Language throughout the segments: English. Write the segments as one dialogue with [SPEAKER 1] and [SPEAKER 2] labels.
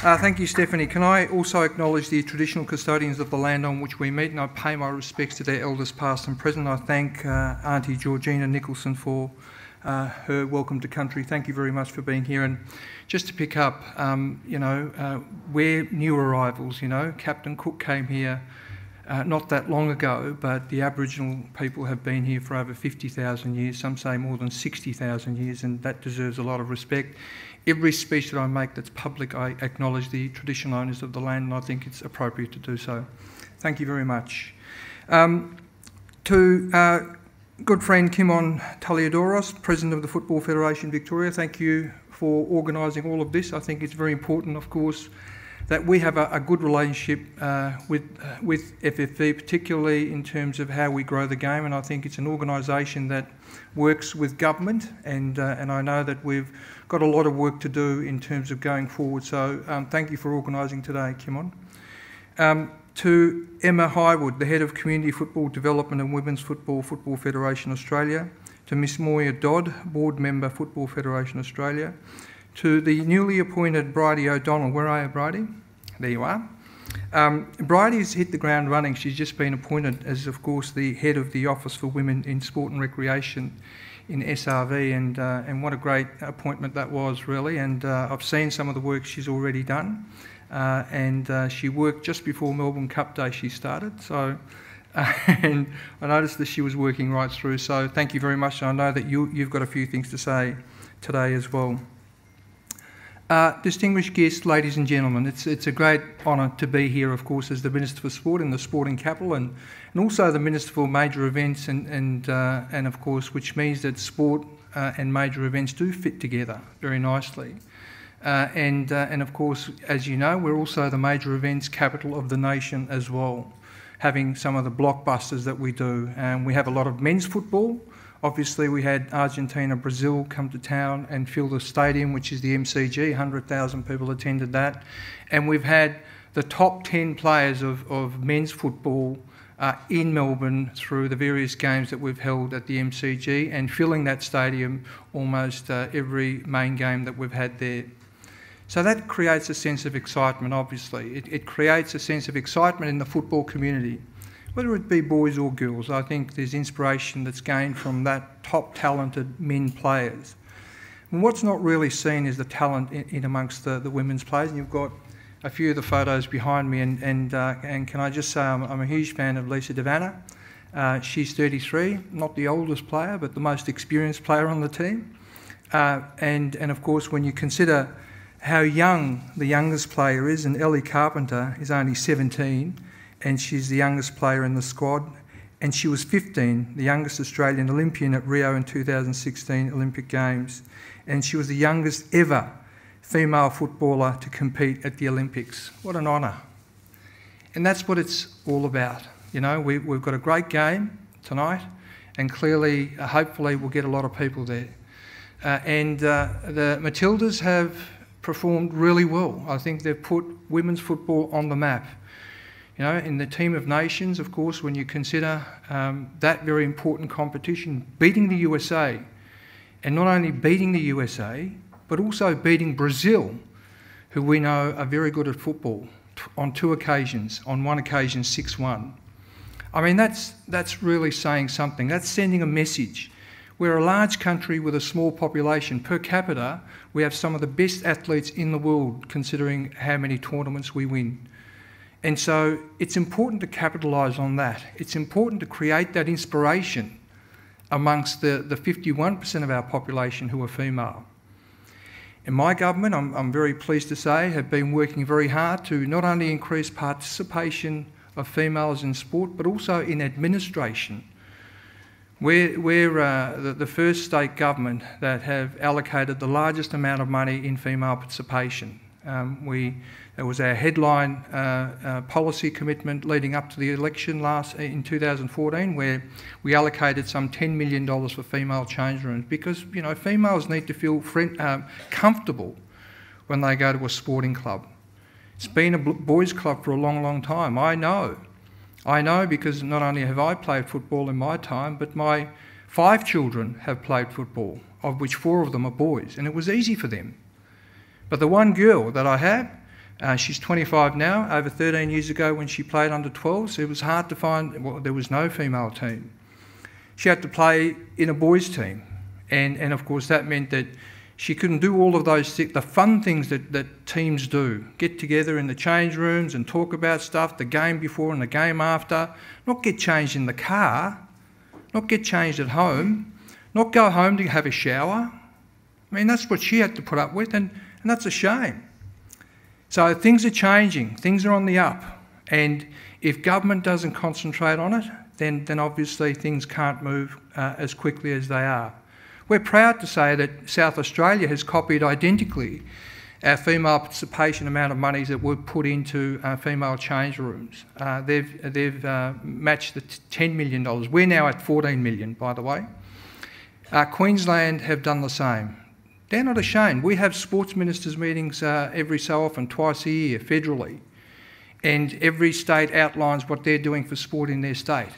[SPEAKER 1] Thank you, Stephanie. Can I also acknowledge the traditional custodians of the land on which we meet, and I pay my respects to their elders past and present. I thank Auntie Georgina Nicholson for her welcome to country. Thank you very much for being here. And just to pick up, we're new arrivals, Captain Cook came here not that long ago, but the Aboriginal people have been here for over 50,000 years, some say more than 60,000 years, and that deserves a lot of respect. Every speech that I make that's public, I acknowledge the traditional owners of the land, and I think it's appropriate to do so. Thank you very much. To good friend Kimon Taliadoros, President of the Football Federation Victoria, thank you for organising all of this. I think it's very important, of course, that we have a good relationship with FFV, particularly in terms of how we grow the game, and I think it's an organisation that works with government, and I know that we've got a lot of work to do in terms of going forward, so thank you for organising today, Kimon. To Emma Highwood, the Head of Community Football Development and Women's Football Federation Australia, to Miss Moya Dodd, Board Member, Football Federation Australia, to the newly appointed Bridie O'Donnell. Where are you, Bridie? There you are. Bridie's hit the ground running. She's just been appointed as, of course, the head of the Office for Women in Sport and Recreation in SRV, and what a great appointment that was, really. And I've seen some of the work she's already done, and she worked just before Melbourne Cup Day she started. So, and I noticed that she was working right through. So thank you very much. I know that you've got a few things to say today as well. Distinguished guests, ladies and gentlemen, it's a great honour to be here, of course, as the Minister for Sport in the sporting capital, and also the Minister for Major Events, and of course, which means that sport and major events do fit together very nicely. And of course, as you know, we're also the major events capital of the nation as well, having some of the blockbusters that we do. And we have a lot of men's football. Obviously, we had Argentina, Brazil come to town and fill the stadium, which is the MCG. 100,000 people attended that. And we've had the top 10 players of men's football in Melbourne through the various games that we've held at the MCG, and filling that stadium almost every main game that we've had there. So that creates a sense of excitement, obviously. It creates a sense of excitement in the football community. Whether it be boys or girls, I think there's inspiration that's gained from that top talented men players. And what's not really seen is the talent in amongst the women's players. And you've got a few of the photos behind me, and can I just say I'm a huge fan of Lisa Devanna. She's 33, not the oldest player, but the most experienced player on the team. And of course, when you consider how young the youngest player is, and Ellie Carpenter is only 17, and she's the youngest player in the squad, and she was 15, the youngest Australian Olympian at Rio in 2016 Olympic Games, and she was the youngest ever female footballer to compete at the Olympics. What an honour. And that's what it's all about. We've got a great game tonight, and clearly, hopefully, we'll get a lot of people there. The Matildas have performed really well. I think they've put women's football on the map. In the Team of Nations, of course, when you consider that very important competition, beating the USA, and not only beating the USA, but also beating Brazil, who we know are very good at football, on 2 occasions, on 1 occasion 6-1. I mean, that's really saying something. That's sending a message. We're a large country with a small population. Per capita, we have some of the best athletes in the world, considering how many tournaments we win. And so it's important to capitalise on that. It's important to create that inspiration amongst the 51% of our population who are female. And my government, I'm very pleased to say, have been working very hard to not only increase participation of females in sport, but also in administration. We're the first state government that have allocated the largest amount of money in female participation. It was our headline policy commitment leading up to the election in 2014, where we allocated some $10 million for female change rooms, because females need to feel comfortable when they go to a sporting club. It's been a boys' club for a long, long time. I know because not only have I played football in my time, but my 5 children have played football, of which 4 of them are boys, and it was easy for them. But the one girl that I have, She's 25 now. Over 13 years ago when she played under 12s, it was hard to find, well, there was no female team. She had to play in a boys' team. And of course that meant that she couldn't do all of those the fun things that teams do. Get together in the change rooms and talk about stuff, the game before and the game after. Not get changed in the car, not get changed at home, not go home to have a shower. I mean, that's what she had to put up with, and that's a shame. So things are changing, things are on the up, and if government doesn't concentrate on it, then obviously things can't move as quickly as they are. We're proud to say that South Australia has copied identically our female participation amount of monies that were put into female change rooms. They've matched the $10 million. We're now at $14 million, by the way. Queensland have done the same. They're not ashamed. We have sports ministers' meetings every so often, twice a year, federally. And every state outlines what they're doing for sport in their state.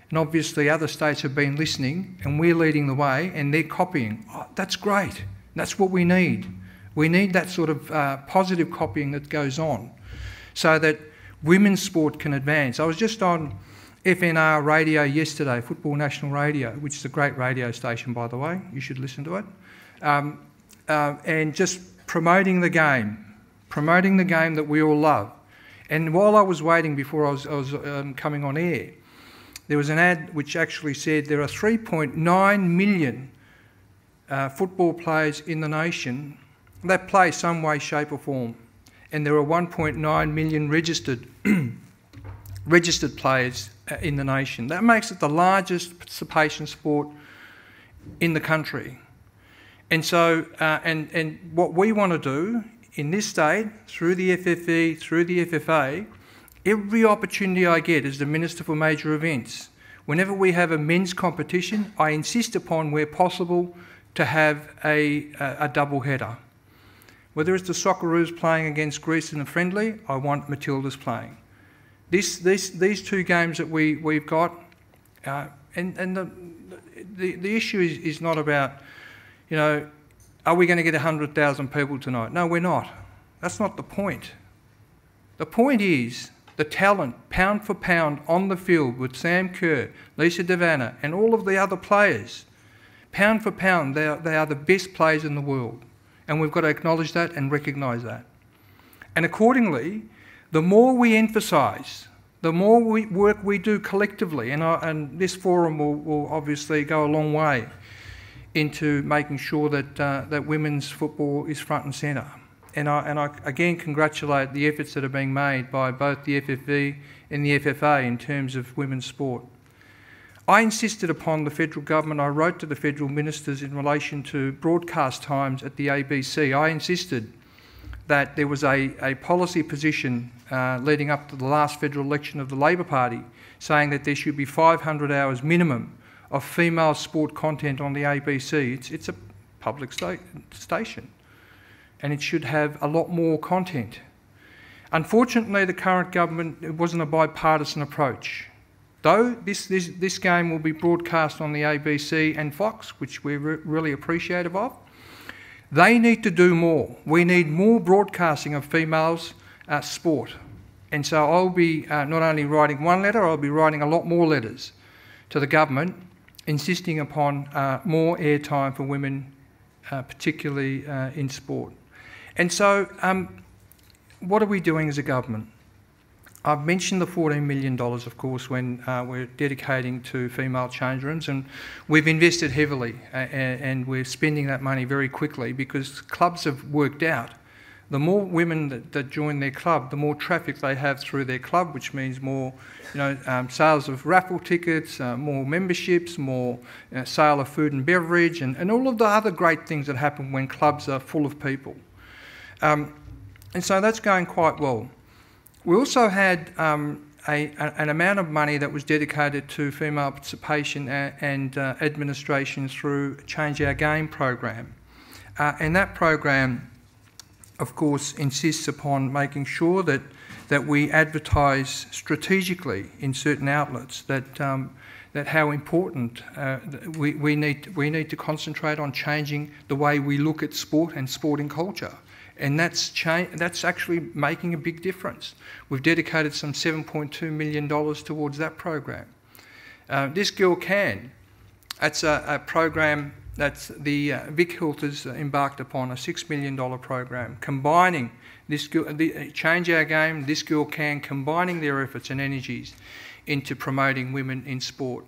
[SPEAKER 1] And obviously other states have been listening, and we're leading the way, and they're copying. Oh, that's great. That's what we need. We need that sort of positive copying that goes on so that women's sport can advance. I was just on FNR radio yesterday, Football National Radio, which is a great radio station, by the way. You should listen to it. And just promoting the game that we all love. And while I was waiting before I was coming on air, there was an ad which actually said there are 3.9 million football players in the nation that play some way, shape or form. And there are 1.9 million registered players in the nation. That makes it the largest participation sport in the country. And so, and what we want to do in this state, through the FFV, through the FFA, every opportunity I get as the Minister for Major Events, whenever we have a men's competition, I insist upon, where possible, to have a double header. Whether it's the Socceroos playing against Greece in a friendly, I want Matildas playing. These two games that we've got, and the issue is not about, you know, are we going to get 100,000 people tonight? No, we're not. That's not the point. The point is the talent, pound for pound, on the field with Sam Kerr, Lisa Devanna and all of the other players. Pound for pound, they are the best players in the world. And we've got to acknowledge that and recognise that. And accordingly, the more we emphasise, the more work we do collectively, and this forum will obviously go a long way into making sure that women's football is front and centre. And I again congratulate the efforts that are being made by both the FFV and the FFA in terms of women's sport. I insisted upon the federal government, I wrote to the federal ministers in relation to broadcast times at the ABC. I insisted that there was a policy position leading up to the last federal election of the Labor Party saying that there should be 500 hours minimum of female sport content on the ABC. It's a public station and it should have a lot more content. Unfortunately, the current government, it wasn't a bipartisan approach. Though this game will be broadcast on the ABC and Fox, which we're really appreciative of, they need to do more. We need more broadcasting of females' sport. And so I'll be not only writing one letter, I'll be writing a lot more letters to the government insisting upon more airtime for women, particularly in sport. And so what are we doing as a government? I've mentioned the $14 million, of course, when we're dedicating to female change rooms, and we've invested heavily and we're spending that money very quickly because clubs have worked out the more women that join their club, the more traffic they have through their club, which means more sales of raffle tickets, more memberships, more sale of food and beverage, and all of the other great things that happen when clubs are full of people. And so that's going quite well. We also had an amount of money that was dedicated to female participation and administration through Change Our Game program. And that program, of course, insists upon making sure that we advertise strategically in certain outlets that how important we need to concentrate on changing the way we look at sport and sporting culture. And that's actually making a big difference. We've dedicated some $7.2 million towards that program. This Girl Can, that's a program that the Vic Hilt has embarked upon, a $6 million program, combining this Change Our Game, This Girl Can, combining their efforts and energies into promoting women in sport.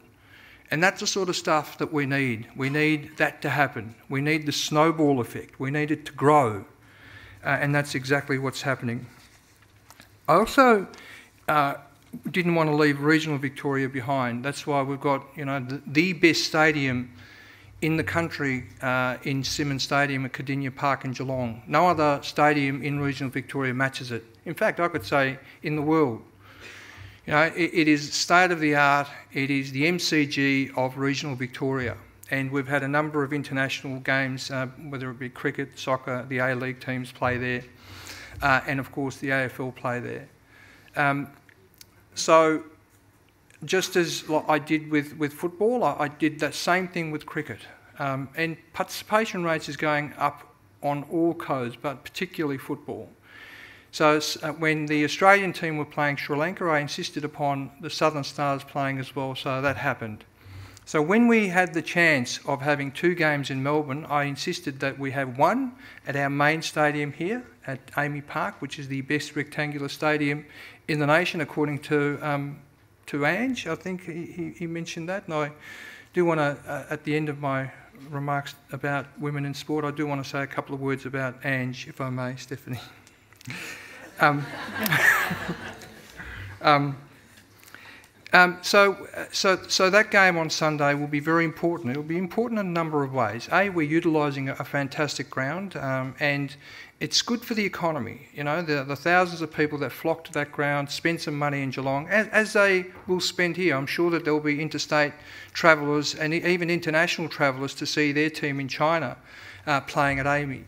[SPEAKER 1] And that's the sort of stuff that we need. We need that to happen. We need the snowball effect. We need it to grow. And that's exactly what's happening. I also didn't want to leave regional Victoria behind. That's why we've got, you know, the best stadium in the country in Simmons Stadium at AAMI Park in Geelong. No other stadium in regional Victoria matches it. In fact, I could say in the world. You know, it is state of the art. It is the MCG of regional Victoria. And we've had a number of international games, whether it be cricket, soccer, the A-League teams play there, and of course the AFL play there. So just as I did with football, I did that same thing with cricket. And participation rates is going up on all codes, but particularly football. So when the Australian team were playing Sri Lanka, I insisted upon the Southern Stars playing as well, so that happened. So when we had the chance of having 2 games in Melbourne, I insisted that we have one at our main stadium here at AAMI Park, which is the best rectangular stadium in the nation, according to Ange. I think he mentioned that. And I do want to, at the end of my remarks about women in sport, I do want to say a couple of words about Ange, if I may, Stephanie. So that game on Sunday will be very important. It will be important in a number of ways. A, we're utilising a fantastic ground, and it's good for the economy. You know, the thousands of people that flock to that ground, spend some money in Geelong, as they will spend here. I'm sure that there'll be interstate travellers and even international travellers to see their team in China playing at AAMI.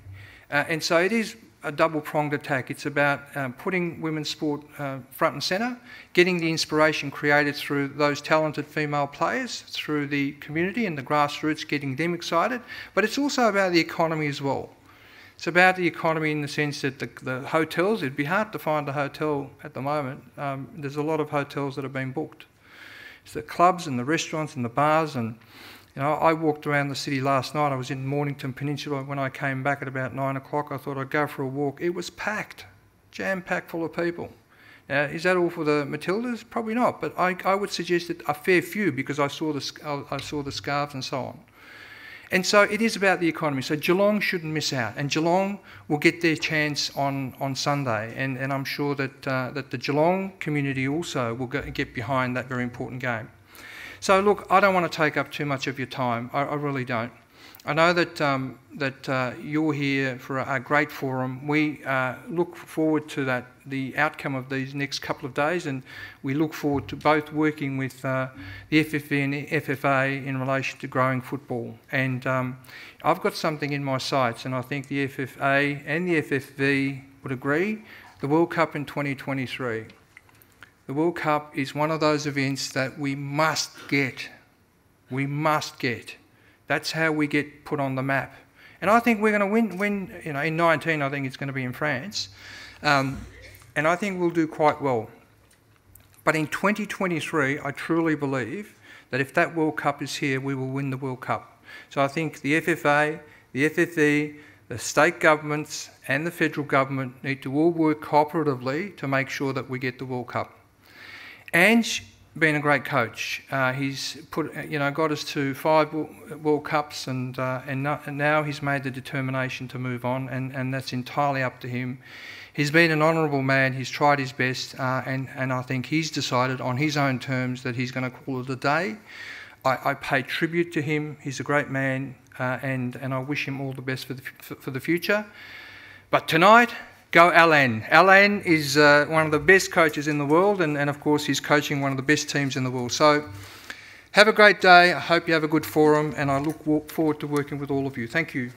[SPEAKER 1] And so it is a double-pronged attack. It's about putting women's sport front and centre, getting the inspiration created through those talented female players, through the community and the grassroots, getting them excited, but it's also about the economy as well. It's about the economy in the sense that the hotels, it'd be hard to find a hotel at the moment. There's a lot of hotels that have been booked. It's the clubs and the restaurants and the bars, and you know, I walked around the city last night. I was in Mornington Peninsula. When I came back at about 9 o'clock, I thought I'd go for a walk. It was packed, jam-packed full of people. Now, is that all for the Matildas? Probably not, but I would suggest that a fair few, because I saw the scarves and so on. And so it is about the economy. So Geelong shouldn't miss out, and Geelong will get their chance on Sunday. And I'm sure that the Geelong community also will get behind that very important game. So look, I don't want to take up too much of your time. I really don't. I know that you're here for a great forum. We look forward to the outcome of these next couple of days, and we look forward to both working with the FFV and the FFA in relation to growing football. And I've got something in my sights, and I think the FFA and the FFV would agree, the World Cup in 2023. The World Cup is one of those events that we must get. We must get. That's how we get put on the map. And I think we're going to win, you know, in 19, I think it's going to be in France. And I think we'll do quite well. But in 2023, I truly believe that if that World Cup is here, we will win the World Cup. So I think the FFA, the FFV, the state governments and the federal government need to all work cooperatively to make sure that we get the World Cup. Ange been a great coach. He's got us to 5 World Cups, and now he's made the determination to move on, and that's entirely up to him. He's been an honourable man. He's tried his best, and I think he's decided on his own terms that he's going to call it a day. I pay tribute to him. He's a great man, and I wish him all the best for the future. But tonight, go Eren. Eren is one of the best coaches in the world, and of course he's coaching one of the best teams in the world. So have a great day. I hope you have a good forum, and I look forward to working with all of you. Thank you.